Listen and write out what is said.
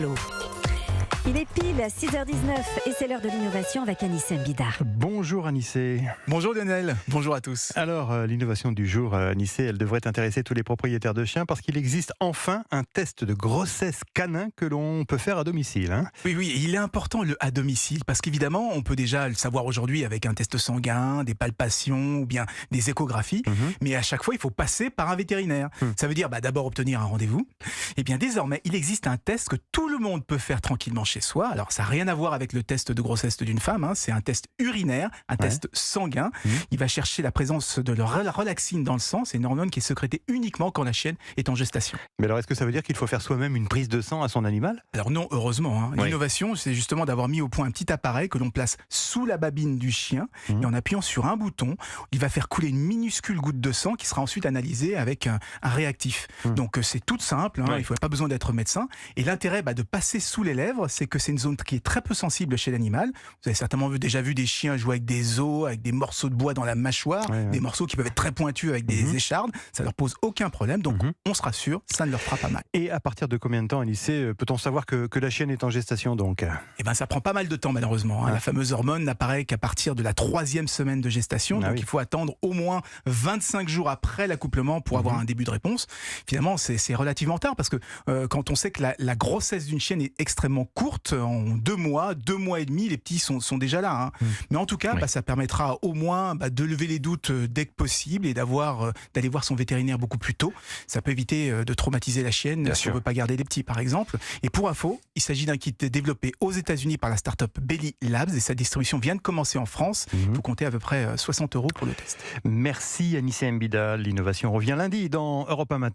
L'eau. Il est pile à 6h19 et c'est l'heure de l'innovation avec Anissé Mbida. Bonjour Anissé. Bonjour Lionel, bonjour à tous. Alors l'innovation du jour, Anissé, elle devrait intéresser tous les propriétaires de chiens parce qu'il existe enfin un test de grossesse canin que l'on peut faire à domicile. Oui, il est important le à domicile parce qu'évidemment on peut déjà le savoir aujourd'hui avec un test sanguin, des palpations ou bien des échographies, mais à chaque fois il faut passer par un vétérinaire. Ça veut dire d'abord obtenir un rendez-vous. Et bien désormais il existe un test que tout le monde peut faire tranquillement chez soi. Alors ça n'a rien à voir avec le test de grossesse d'une femme, c'est un test urinaire, un test sanguin. Il va chercher la présence de la relaxine dans le sang, c'est une hormone qui est sécrétée uniquement quand la chienne est en gestation. Mais alors est-ce que ça veut dire qu'il faut faire soi-même une prise de sang à son animal ? Alors non, heureusement. L'innovation, c'est justement d'avoir mis au point un petit appareil que l'on place sous la babine du chien et en appuyant sur un bouton, il va faire couler une minuscule goutte de sang qui sera ensuite analysée avec un réactif. Donc c'est tout simple, il faut pas besoin d'être médecin. Et l'intérêt de passer sous les lèvres, c'est que c'est une zone qui est très peu sensible chez l'animal. Vous avez certainement déjà vu des chiens jouer avec des os, avec des morceaux de bois dans la mâchoire, des morceaux qui peuvent être très pointus avec des échardes. Ça leur pose aucun problème, donc on se rassure, ça ne leur fera pas mal. Et à partir de combien de temps, Anissé, peut-on savoir que la chienne est en gestation donc ? Eh ben, ça prend pas mal de temps malheureusement. La fameuse hormone n'apparaît qu'à partir de la 3e semaine de gestation, donc il faut attendre au moins 25 jours après l'accouplement pour avoir un début de réponse. Finalement, c'est relativement tard parce que quand on sait que la grossesse d'une chienne est extrêmement courte, en 2 mois et demi, les petits sont déjà là. Mais en tout cas, ça permettra au moins de lever les doutes dès que possible et d'aller voir son vétérinaire beaucoup plus tôt. Ça peut éviter de traumatiser la chienne si on ne veut pas garder les petits, par exemple. Et pour info, il s'agit d'un kit développé aux États-Unis par la start-up Belly Labs et sa distribution vient de commencer en France. Il faut compter à peu près 60 € pour le test. Merci Anissé Mbida. L'innovation revient lundi dans Europe 1 Matin.